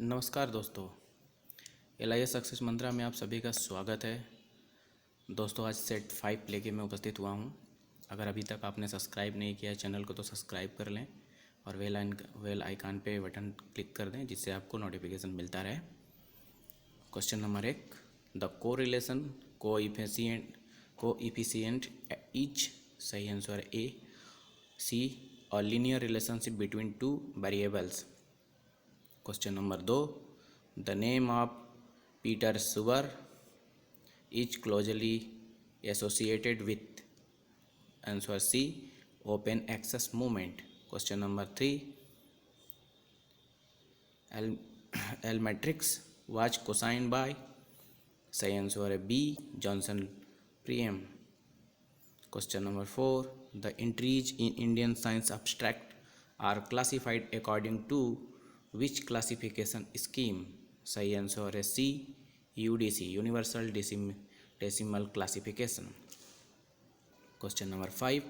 नमस्कार दोस्तों, LIS success मंत्रा में आप सभी का स्वागत है। दोस्तों, आज सेट 5 लेके मैं उपस्थित हुआ हूँ। अगर अभी तक आपने सब्सक्राइब नहीं किया है चैनल को तो सब्सक्राइब कर लें और वेल आइकन पे बटन क्लिक कर दें जिससे आपको नोटिफिकेशन मिलता रहे। Question number 1, the correlation coefficient each. सही आंसर है A. C, a linear relationship between two variables. Question number 2, the name of Peter Sugar is closely associated with. Answer C, open access movement. Question number 3, L matrix was cosigned by. सही answer है B, Johnson Priyam. Question number 4, the entries in Indian science abstract are classified according to which classification scheme? सही answer है C, UDC, universal decimal classification. Question number 5,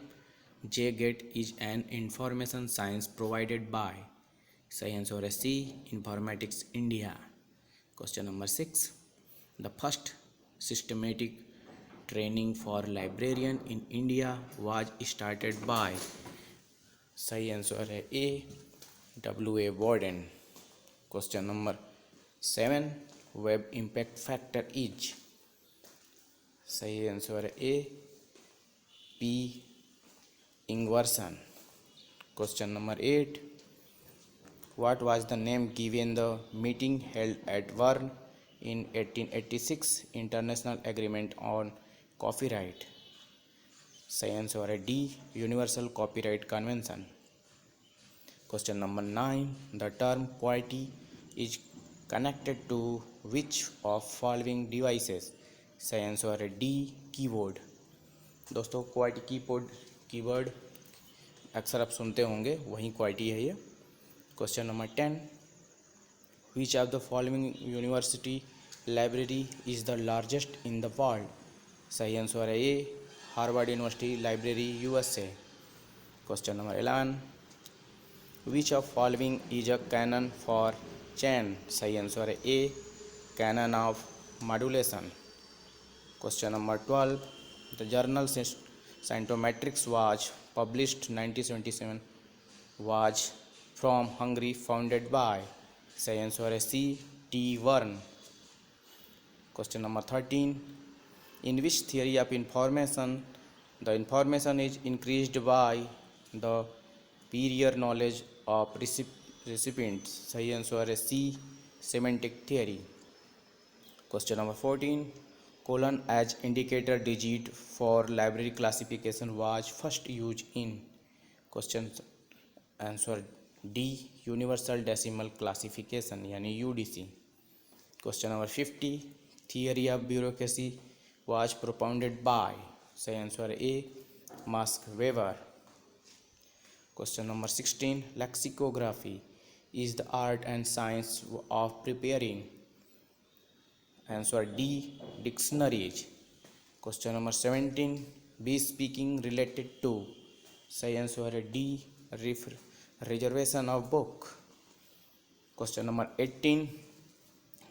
JGATE is an information science provided by. सही answer है C, Informatics India. Question number 6, the first systematic training for librarian in India was started by. सही answer है A, W.A. Warden. Question number 7, web impact factor is. सही answer है A, P. Ingwerson. Question number 8, what was the name given the meeting held at Bern in 1886 International Agreement on Copyright? सही answer है D, Universal Copyright Convention. Question number 9, the term QWERTY is connected to which of following devices? सही answer है D, keyboard. दोस्तों, QWERTY keyword अक्सर आप सुनते होंगे, वही QWERTY है ये. Question number 10, which of the following university library is the largest in the world? सही आंसर है A, Harvard university library USA. Question number 11, which of following is a canon for chain? सही answer है A, canon of modulation. Question number 12, the journal scientometrics was published 1977 was from Hungary founded by. सही answer है C, T. Verne. Question number 13, in which theory of information the information is increased by the prior knowledge of recipient? सही answer है C, semantic theory. Question number 14, colon as indicator digit for library classification was first used in? Question answer D, universal decimal classification यानी UDC. Question number 50, theory of bureaucracy was propounded by. सही answer A, Max Weber. Question number 16, lexicography is the art and science of preparing. Answer D, dictionaries. Question number 17, be speaking related to. सही answer है D, reservation of book. Question number 18,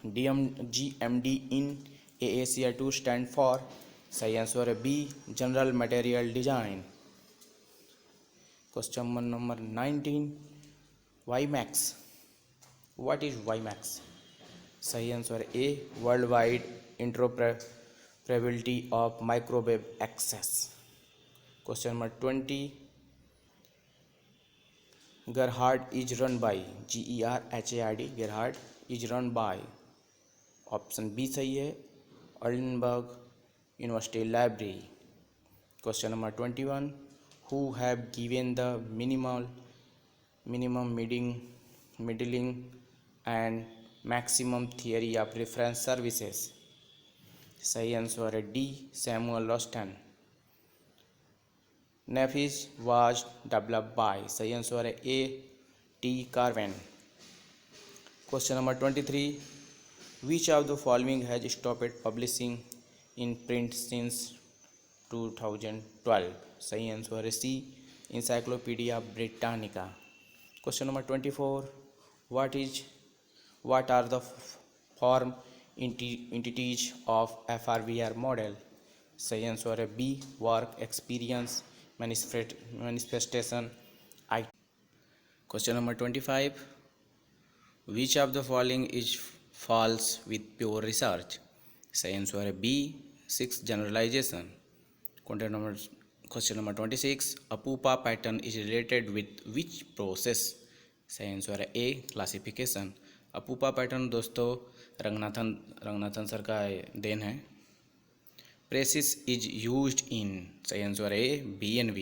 GMD in AACR2 stand for. सही answer है B, general material design. Question number 19, WiMAX. What is WiMAX? सही answer है A, world wide interoperability of microwave access. Question number 20, Gerhard is run by. GERHARD, Gerhard is run by. Option B सही है, Edinburgh university library. Question number 21, who have given the minimum middling and maximum theory of reference services? सही answer है D, Samuel Rothstein. NEFIS was developed by. सही answer है A, T. Carven. Question number 23, which of the following has stopped publishing in print since 2012? सही answer है C, encyclopaedia Britannica. Question number 24, what What are the form entities of FRVR model? सही answer है B, work, experience, manifestation, I. Question number 25. Which of the following is false with pure research? सही answer है B, 6 generalization. Question number 26. A pupa pattern is related with which process? सही answer है A, classification. APUPA pattern दोस्तों Ranganathan sir का देन है. PRECIS is used in, सही answer है A, BNV.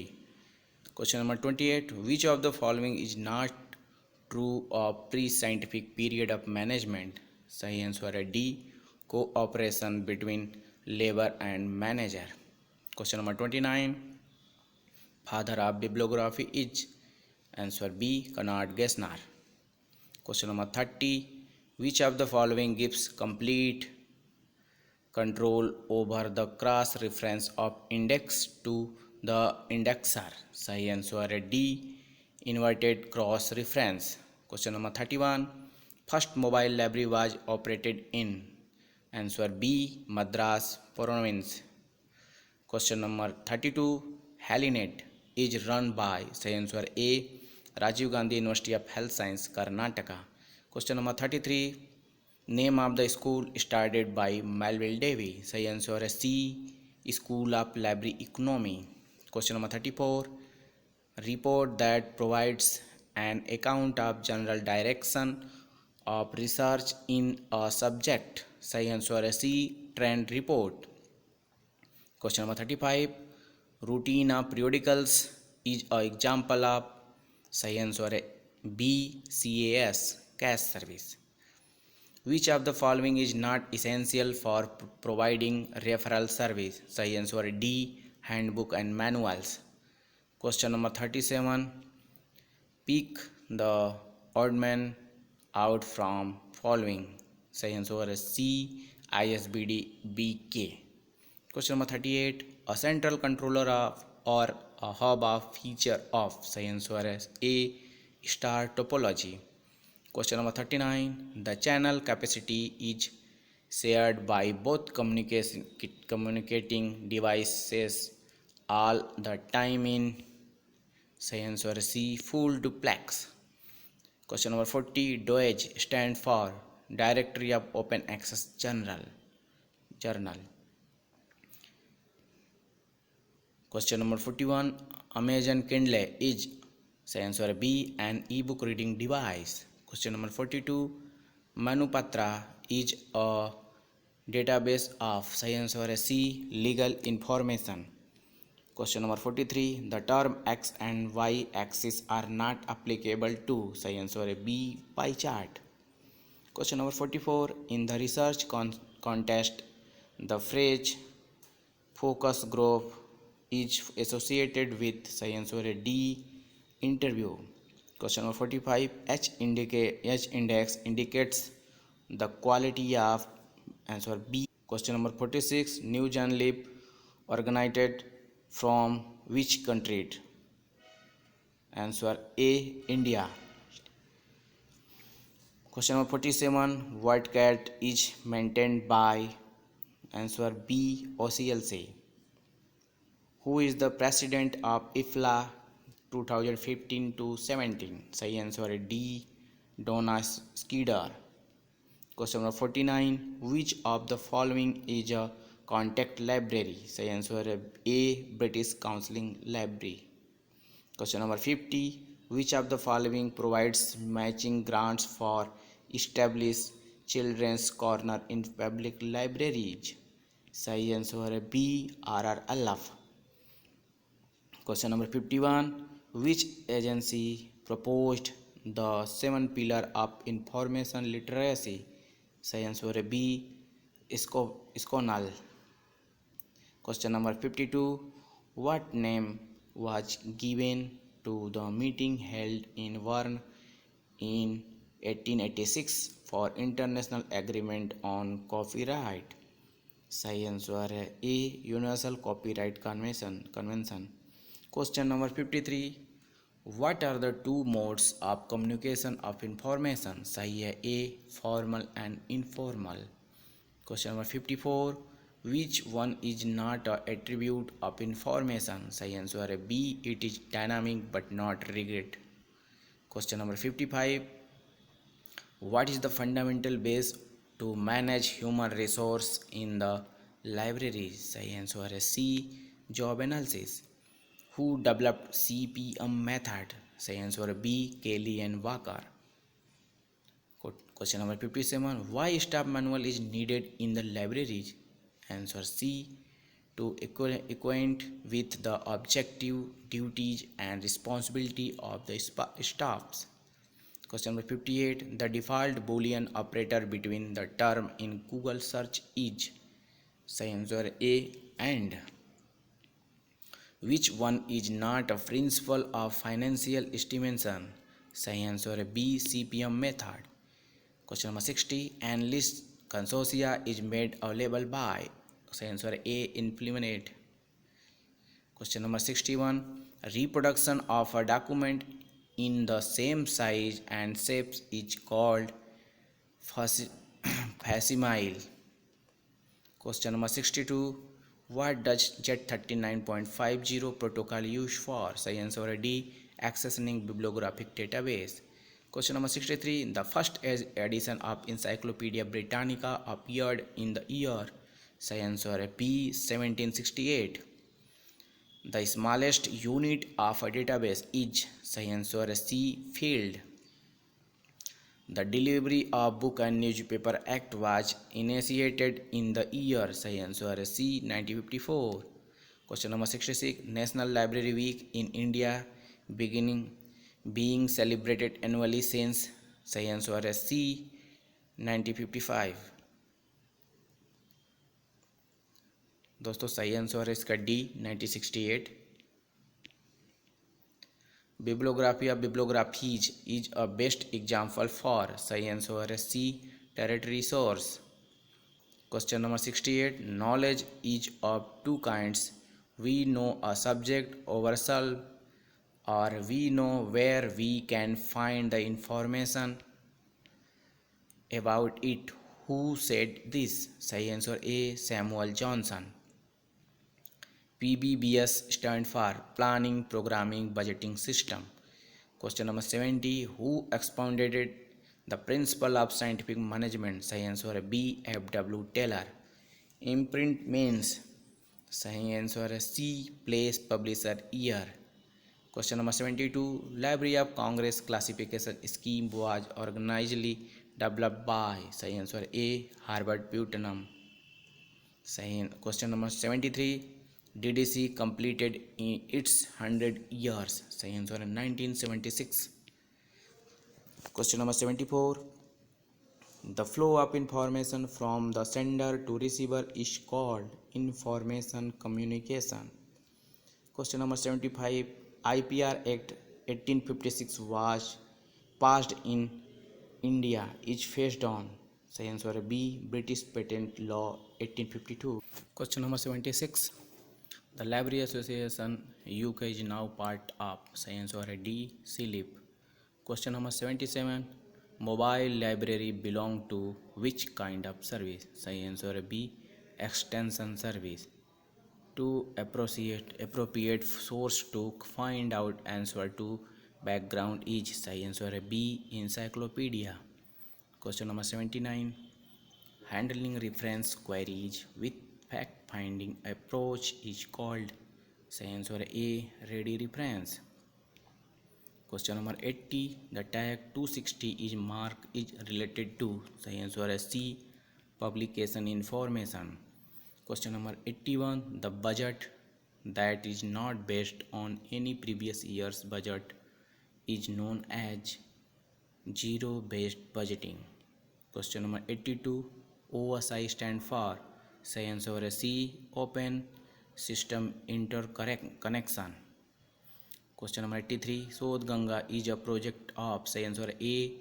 Question number 28. Which of the following is not true of pre scientific period of management? सही answer है D, cooperation between labour and manager. Question number 29. Father of bibliography is, answer B, Konrad Gesner. Question number 30. Which of the following gives complete control over the cross reference of index to the indexer? सही answer है D, inverted cross reference. Question number 31. First mobile library was operated in, answer B, Madras province. Question number 32. Helinet is run by, सही answer A, Rajiv Gandhi university of health science, Karnataka. Question number 33. Name of the school started by Melvil Dewey? सही answer है C, school of library economy. Question number 34. Report that provides an account of general direction of research in a subject? सही answer है C, trend report. Question number 35. Routine of periodicals is a example of, सही answer है B, CAS, cash service. Which of the following is not essential for providing referral service? सही answer है D, handbook and manuals. Question number 37. Pick the odd man out from following? सही answer है C, ISBD BK. Question number 38. A central controller of और a hub of feature of, सही answer है A, star topology. Question number 39. The channel capacity is shared by both communicating devices all the time इन, सही answer है C, full duplex. Question number 40. DOAJ stands for directory of open access journal. Question number 41. Amazon Kindle is, सही answer है B, an e-book reading device. Question number 42. Manupatra is a database of, सही answer है सी, legal information. Question number 43. The term x and y axis are not applicable to, सही answer है B, pie chart. Question number 44. In the research contest, the phrase focus group is associated with, सही answer है D, interview. Question number 45. H index indicates the quality of, answer B. Question number 46. New jour lip originated from which country? Answer A, India. Question number 47. White cat is maintained by, answer B, OCLC. Who is the president of IFLA 2015 to 17? सही answer है D, Donna Schneider. Question number 49. Which of the following is a contact library? सही answer है A, British counselling library. Question number 50. Which of the following provides matching grants for established children's corner in public libraries? सही answer है B, RR अल्लाफ. Question number 51. Which agency proposed the 7 pillar of information literacy? सही answer है B, ISKCONAL. Question number 52. What name was given to the meeting held in Bern in 1886 for International Agreement on Copyright? सही answer है A, universal copyright convention. Question number 53. What are the two modes of communication of information? सही है A, formal and informal. Question number 54. Which one is not a attribute of information? सही answer है B. It is dynamic but not rigid. Question number 55. What is the fundamental base to manage human resource in the library? सही answer है C. Job analysis. Who developed CPM method? सही answer है B. Kelly and Walker. Question number 57. Why staff manual is needed in the libraries? Answer C. To acquaint with the objective, duties and responsibility of the staffs. Question number 58. The default boolean operator between the term in Google search is? सही answer A. And. Which one is not a principle of financial estimation? सही answer है B. CPM method. Question number 60. An list consortia is made available by? सही answer A. Implement. Question number 61. Reproduction of a document in the same size and shapes is called facsimile. Question number 62. What does Z39.50 protocol use for? सही answer है D. Accessing bibliographic database. Question number 63. The first edition of Encyclopedia Britannica appeared in the year? सही answer है B. 1768. The smallest unit of a database is? सही answer है C. Field. The Delivery of Book and Newspaper Act was initiated in the year? सही answer है C. 1954. Question number 66. National Library Week in India being celebrated annually since? सही answer है C. 1955. दोस्तों सही answer है इसका D. 1968. Bibliography of bibliographies is a best example for? सही answer है C. Territory source. Question number 68. Knowledge is of two kinds. We know a subject ourselves, or we know where we can find the information about it. Who said this? सही answer A. Samuel Johnson. PBBS stand for Planning, Programming, Budgeting System. Question number 70. Who expounded the principle of scientific management? सही answer है B. F.W. Taylor. Imprint means? सही answer है C. Place, Publisher, Year. Question number 72. Library of Congress classification scheme was organically developed by? सही answer A. Herbert Putnam. सही. Question number 73. DDC completed in its 100 years? सही answer है 1976. Question number 74. The flow of information from the sender to receiver is called information communication. Question number 75. IPR Act 1856 was passed in India is based on? सही answer है B. British Patent Law 1852. Question number 76. The Library Association UK is now part of? सही answer है D. CLIP. Question number 77. Mobile library belong to which kind of service? सही answer है B. Extension service. To appropriate source to find out answer to background is? सही answer है B. Encyclopedia. Question number 79. Handling reference queries with fact finding approach is called? सही answer है A. Ready reference. Question number 80. The tag 260 is mark is related to? सही answer है C. Publication information. Question number 81. The budget that is not based on any previous year's budget is known as zero based budgeting. Question number 82. OSI stand for? सही answer है C. Open System Interconnection. Question number 83. शोध Ganga is a project of? सही answer है A.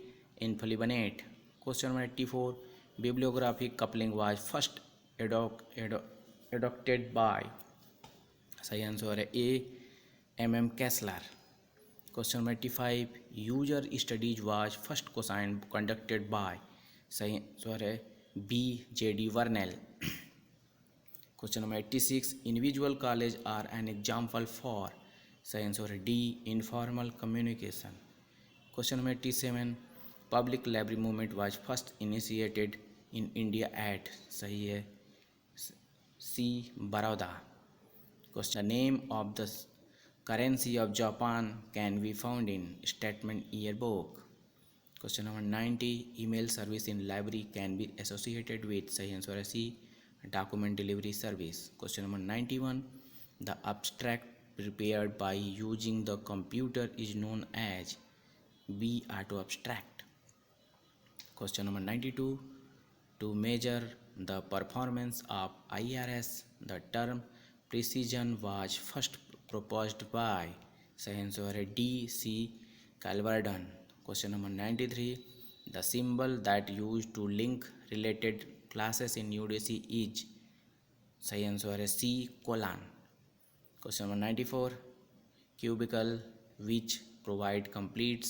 Inflibonate. Question number 84. Bibliographic coupling was first adopted by? सही answer है A. M.M. Kessler. Question number 85, user studies was first cosine conducted by, सही answer है B J D Bernal. Question number 86, individual college are an example for, सही answer है D informal communication. Question number 87, public library movement was first initiated in India at, सही है C Baroda. Question name of the currency of Japan can be found in statement yearbook. Question number 90, email service in library can be associated with, सही answer है C document delivery service. Question number 91, the abstract prepared by using the computer is known as, B auto abstract। Question number 92, to measure the performance of IRS the term precision was first proposed by, सही answer है D C Calverdon। Question number 93, the symbol that used to link related classes in UDC is, सही answer है C colon। Question number 94, cubicle which provide complete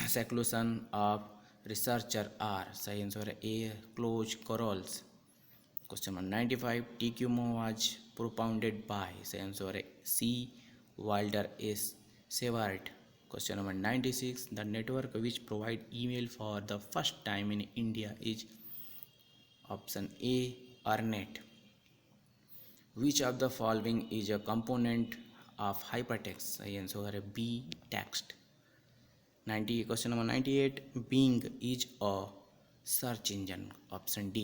seclusion of researcher are, सही answer है A closed corals। Question number 95, TQMO was propounded by, सही answer है C Walter S Seward। Question number 96, the network which provide email for the first time in India is, option A ARNET। Which of the following is a component of hypertext, सही answer है B text। 90, question number 98, Bing is a search engine, option D।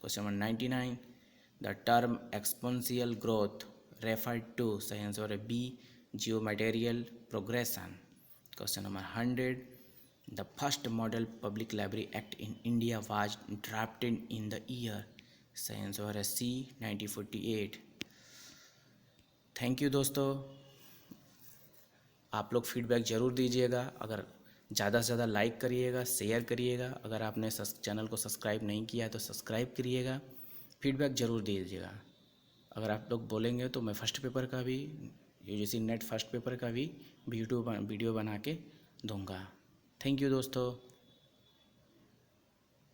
Question number 99, the term exponential growth referred to, सही answer है B geometrical progression। Question number 100, the first model public library act in India was drafted in the year, सही answer है C 1948। Thank you दोस्तों, आप लोग feedback ज़रूर दीजिएगा, अगर ज़्यादा से ज़्यादा लाइक करिएगा, शेयर करिएगा, अगर आपने चैनल को सब्सक्राइब नहीं किया है तो सब्सक्राइब करिएगा, फीडबैक ज़रूर दीजिएगा। अगर आप लोग बोलेंगे तो मैं फर्स्ट पेपर का भी, यूजीसी नेट फर्स्ट पेपर का भी वीडियो बना के दूंगा। थैंक यू दोस्तों।